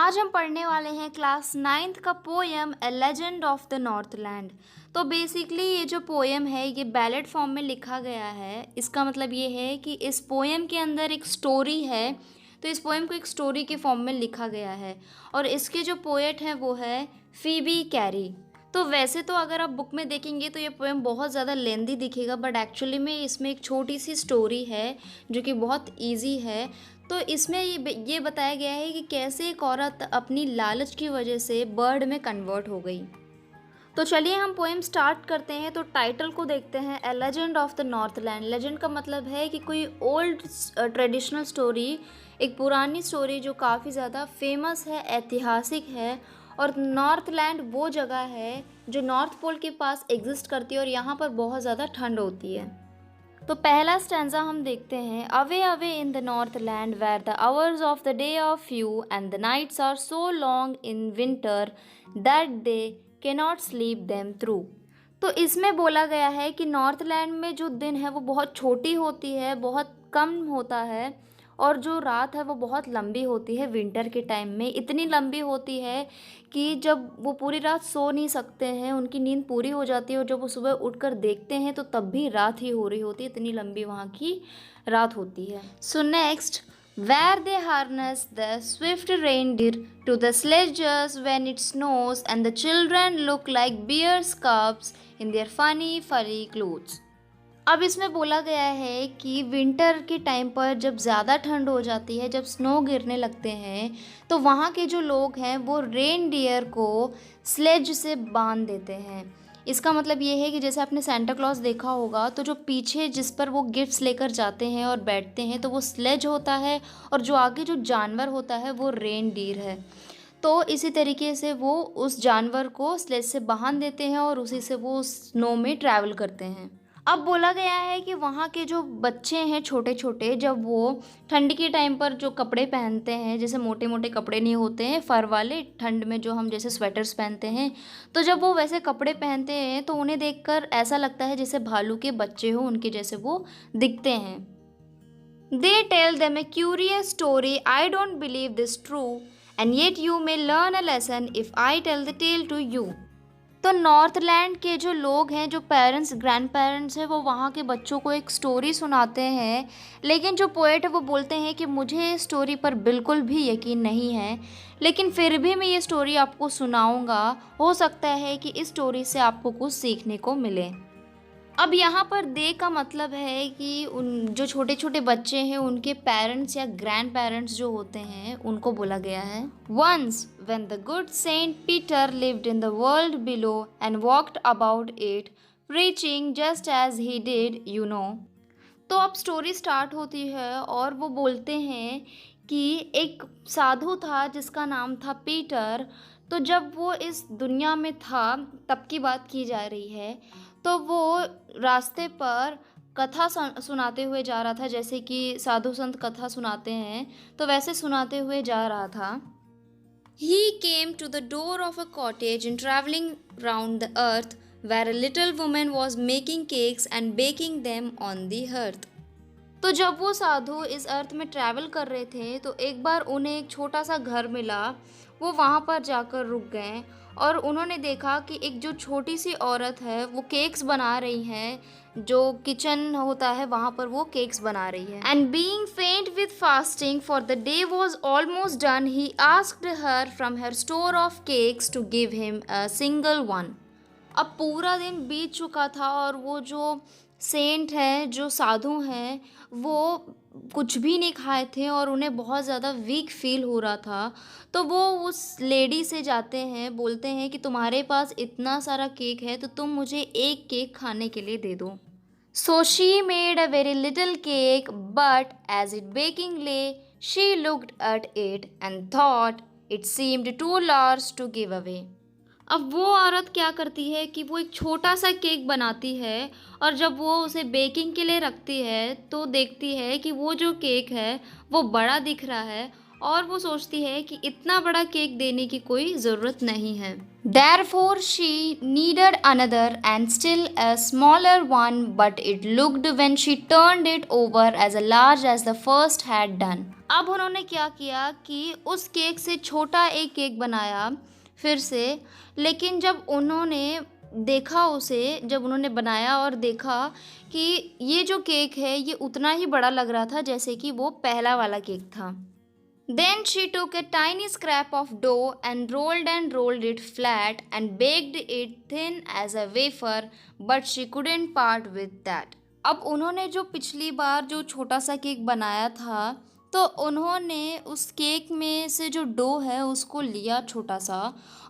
आज हम पढ़ने वाले हैं क्लास 9th का poem A legend of the Northland. तो बेसिकली ये जो पोएम है ये बैलेड फॉर्म में लिखा गया है। इसका मतलब ये है कि इस पोएम के अंदर एक स्टोरी है, तो इस पोएम को एक स्टोरी के फॉर्म में लिखा गया है और इसके जो पोएट हैं वो है फीबी कैरी। तो वैसे तो अगर आप बुक में देखेंगे तो ये पोएम बहुत ज़्यादा लेंदी दिखेगा, बट एक्चुअली में इसमें एक छोटी सी स्टोरी है जो कि बहुत इजी है। तो इसमें ये बताया गया है कि कैसे एक औरत अपनी लालच की वजह से बर्ड में कन्वर्ट हो गई। तो चलिए हम पोएम स्टार्ट करते हैं। तो टाइटल को देखते हैं, ए legend of the Northland. Legend का मतलब है कि कोई ओल्ड ट्रेडिशनल स्टोरी, एक पुरानी स्टोरी जो काफ़ी ज़्यादा फेमस है, ऐतिहासिक है। और नॉर्थलैंड वो जगह है जो नॉर्थ पोल के पास एग्जिस्ट करती है और यहाँ पर बहुत ज़्यादा ठंड होती है। तो पहला स्टैंजा हम देखते हैं, away away in the north land where the hours of the day are few and the nights are so long in winter that they cannot sleep them through. तो इसमें बोला गया है कि नॉर्थलैंड में जो दिन है वो बहुत छोटी होती है, बहुत कम होता है, और जो रात है वो बहुत लंबी होती है। विंटर के टाइम में इतनी लंबी होती है कि जब वो पूरी रात सो नहीं सकते हैं, उनकी नींद पूरी हो जाती है और जब वो सुबह उठकर देखते हैं तो तब भी रात ही हो रही होती है, इतनी लंबी वहाँ की रात होती है। So next, where they harness the swift reindeer to the sledges when it snows and the children look like bear's cubs in their funny furry clothes। अब इसमें बोला गया है कि विंटर के टाइम पर जब ज़्यादा ठंड हो जाती है, जब स्नो गिरने लगते हैं, तो वहाँ के जो लोग हैं वो रेनडियर को स्लेज से बांध देते हैं। इसका मतलब ये है कि जैसे आपने सेंटा क्लॉज देखा होगा तो जो पीछे जिस पर वो गिफ्ट्स लेकर जाते हैं और बैठते हैं तो वो स्लेज होता है, और जो आगे जो जानवर होता है वो रेनडियर है। तो इसी तरीके से वो उस जानवर को स्लेज से बांध देते हैं और उसी से वो स्नो में ट्रैवल करते हैं। अब बोला गया है कि वहाँ के जो बच्चे हैं छोटे छोटे, जब वो ठंड के टाइम पर जो कपड़े पहनते हैं, जैसे मोटे मोटे कपड़े नहीं होते हैं फर वाले, ठंड में जो हम जैसे स्वेटर्स पहनते हैं, तो जब वो वैसे कपड़े पहनते हैं तो उन्हें देखकर ऐसा लगता है जैसे भालू के बच्चे हो, उनके जैसे वो दिखते हैं। They tell them a curious story, I don't believe this true and yet you may learn a lesson if I tell the tale to you. तो नॉर्थलैंड के जो लोग हैं, जो पेरेंट्स ग्रैंड पेरेंट्स हैं, वो वहाँ के बच्चों को एक स्टोरी सुनाते हैं, लेकिन जो पोएट है वो बोलते हैं कि मुझे इस स्टोरी पर बिल्कुल भी यकीन नहीं है, लेकिन फिर भी मैं ये स्टोरी आपको सुनाऊंगा। हो सकता है कि इस स्टोरी से आपको कुछ सीखने को मिले। अब यहाँ पर दे का मतलब है कि उन जो छोटे छोटे बच्चे हैं उनके पेरेंट्स या ग्रैंड पेरेंट्स जो होते हैं उनको बोला गया है। Once when the good Saint Peter lived in the world below and walked about it, preaching just as he did, you know। तो अब स्टोरी स्टार्ट होती है और वो बोलते हैं कि एक साधु था जिसका नाम था पीटर। तो जब वो इस दुनिया में था तब की बात की जा रही है, तो वो रास्ते पर कथा सुनाते हुए जा रहा था, जैसे कि साधु संत कथा सुनाते हैं तो वैसे सुनाते हुए जा रहा था। He came to the door of a cottage and traveling round the earth where a little woman was making cakes and baking them on the hearth। तो जब वो साधु इस अर्थ में ट्रैवल कर रहे थे तो एक बार उन्हें एक छोटा सा घर मिला। वो वहाँ पर जाकर रुक गए और उन्होंने देखा कि एक जो छोटी सी औरत है वो केक्स बना रही है, जो किचन होता है वहाँ पर वो केक्स बना रही है। And being faint with fasting for the day was almost done, he asked her from her store of cakes to give him a single one. अब पूरा दिन बीत चुका था और वो जो सेंट है, जो साधु हैं, वो कुछ भी नहीं खाए थे और उन्हें बहुत ज़्यादा वीक फील हो रहा था। तो वो उस लेडी से जाते हैं, बोलते हैं कि तुम्हारे पास इतना सारा केक है तो तुम मुझे एक केक खाने के लिए दे दो। So she made a very little cake, but as it baking lay she looked at it and thought it seemed too large to give away. अब वो औरत क्या करती है कि वो एक छोटा सा केक बनाती है और जब वो उसे बेकिंग के लिए रखती है तो देखती है कि वो जो केक है वो बड़ा दिख रहा है और वो सोचती है कि इतना बड़ा केक देने की कोई ज़रूरत नहीं है। Therefore she needed another and still a smaller one, but it looked when she turned it over as large as the first had done. अब उन्होंने क्या किया कि उस केक से छोटा एक केक बनाया फिर से, लेकिन जब उन्होंने जब उन्होंने बनाया और देखा कि ये जो केक है ये उतना ही बड़ा लग रहा था जैसे कि वो पहला वाला केक था। Then she took a tiny scrap of dough and rolled it flat and baked it thin as a wafer, but she couldn't part with that. अब उन्होंने जो पिछली बार जो छोटा सा केक बनाया था तो उन्होंने उस केक में से जो डो है उसको लिया छोटा सा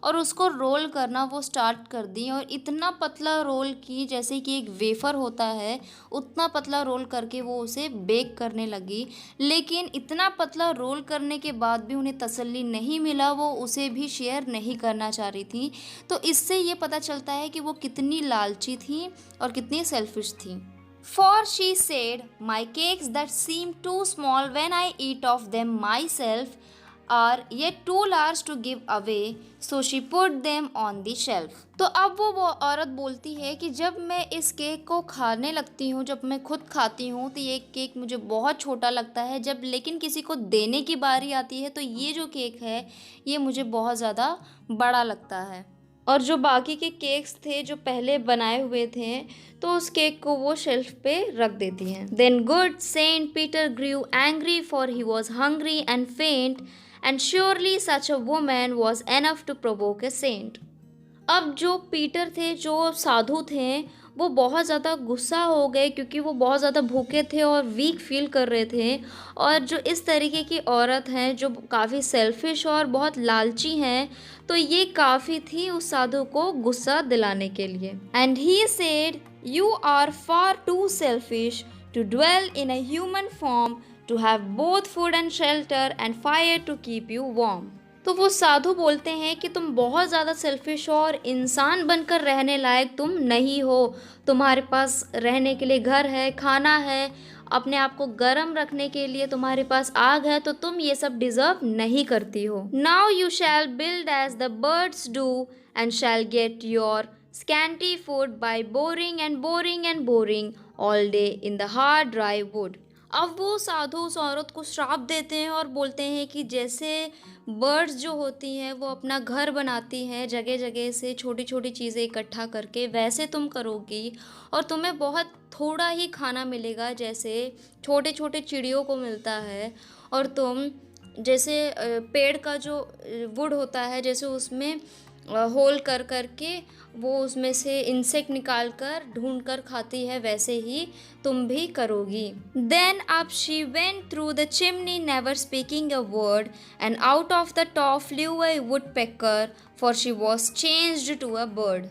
और उसको रोल करना वो स्टार्ट कर दी, और इतना पतला रोल की जैसे कि एक वेफ़र होता है उतना पतला रोल करके वो उसे बेक करने लगी। लेकिन इतना पतला रोल करने के बाद भी उन्हें तसल्ली नहीं मिला, वो उसे भी शेयर नहीं करना चाह रही थी। तो इससे ये पता चलता है कि वो कितनी लालची थी और कितनी सेल्फिश थी। For she said, my cakes that seem too small when I eat of them myself are yet too large to give away, so she put them on the shelf. तो अब वो औरत बोलती है कि जब मैं इस केक को खाने लगती हूँ, जब मैं खुद खाती हूँ तो ये केक मुझे बहुत छोटा लगता है, जब लेकिन किसी को देने की बारी आती है तो ये जो केक है ये मुझे बहुत ज़्यादा बड़ा लगता है। और जो बाकी के केक्स थे जो पहले बनाए हुए थे तो उस केक को वो शेल्फ पे रख देती हैं। Then good Saint Peter grew angry for he was hungry and faint and surely such a woman was enough to provoke a saint. अब जो पीटर थे, जो साधु थे, वो बहुत ज़्यादा गुस्सा हो गए क्योंकि वो बहुत ज़्यादा भूखे थे और वीक फील कर रहे थे। और जो इस तरीके की औरत हैं जो काफ़ी सेल्फिश और बहुत लालची हैं, तो ये काफ़ी थी उस साधु को गुस्सा दिलाने के लिए। And he said, you are far too selfish to dwell in a human form to have both food and shelter and fire to keep you warm. तो वो साधु बोलते हैं कि तुम बहुत ज़्यादा सेल्फिश हो और इंसान बनकर रहने लायक तुम नहीं हो। तुम्हारे पास रहने के लिए घर है, खाना है, अपने आप को गर्म रखने के लिए तुम्हारे पास आग है, तो तुम ये सब डिज़र्व नहीं करती हो। Now you shall build as the birds do and shall get your scanty food by boring and boring and boring all day in the hard dry wood. अब वो साधु उस औरत को श्राप देते हैं और बोलते हैं कि जैसे बर्ड्स जो होती हैं वो अपना घर बनाती हैं जगह जगह से छोटी छोटी चीज़ें इकट्ठा करके, वैसे तुम करोगी और तुम्हें बहुत थोड़ा ही खाना मिलेगा जैसे छोटे छोटे चिड़ियों को मिलता है। और तुम जैसे पेड़ का जो वुड होता है जैसे उसमें होल कर करके वो उसमें से इंसेक्ट निकाल कर ढूंढ कर खाती है, वैसे ही तुम भी करोगी। Then up she went through the chimney never speaking a word and out of the top flew a woodpecker for she was changed to a bird.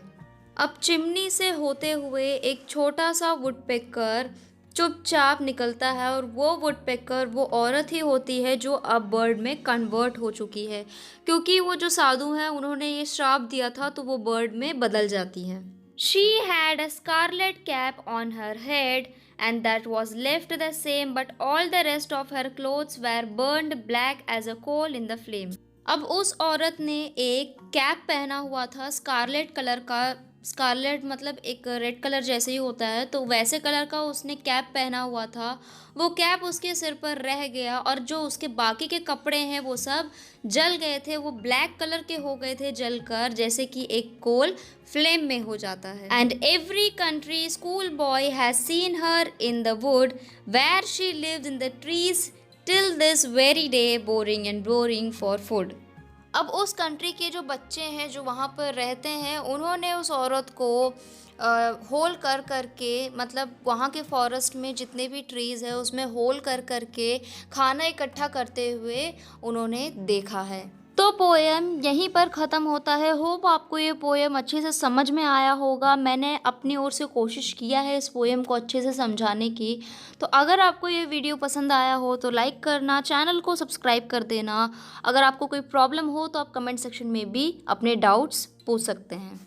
अब चिमनी से होते हुए एक छोटा सा वुडपेकर चुपचाप निकलता है और वो वुडपेकर वो औरत ही होती है जो अब बर्ड में कन्वर्ट हो चुकी है, क्योंकि वो जो साधु हैं उन्होंने ये श्राप दिया था तो वो बर्ड में बदल जाती हैं। She had a scarlet cap on her head and that was left the same but all the rest of her clothes were burned black as a coal in the flame. अब उस औरत ने एक cap पहना हुआ था Scarlett colour का, Scarlett मतलब एक रेड कलर जैसे ही होता है, तो वैसे कलर का उसने कैप पहना हुआ था। वो कैप उसके सिर पर रह गया और जो उसके बाकी के कपड़े हैं वो सब जल गए थे, वो ब्लैक कलर के हो गए थे जलकर, जैसे कि एक कोल फ्लेम में हो जाता है। And every country school boy has seen her in the would wear she lived in the trees till this very day boring and boring for food. अब उस कंट्री के जो बच्चे हैं जो वहाँ पर रहते हैं उन्होंने उस औरत को होल कर करके, मतलब वहाँ के फॉरेस्ट में जितने भी ट्रीज़ है उसमें होल कर करके खाना इकट्ठा करते हुए उन्होंने देखा है। तो पोएम यहीं पर ख़त्म होता है। होप आपको ये पोएम अच्छे से समझ में आया होगा। मैंने अपनी ओर से कोशिश किया है इस पोएम को अच्छे से समझाने की। तो अगर आपको ये वीडियो पसंद आया हो तो लाइक करना, चैनल को सब्सक्राइब कर देना। अगर आपको कोई प्रॉब्लम हो तो आप कमेंट सेक्शन में भी अपने डाउट्स पूछ सकते हैं।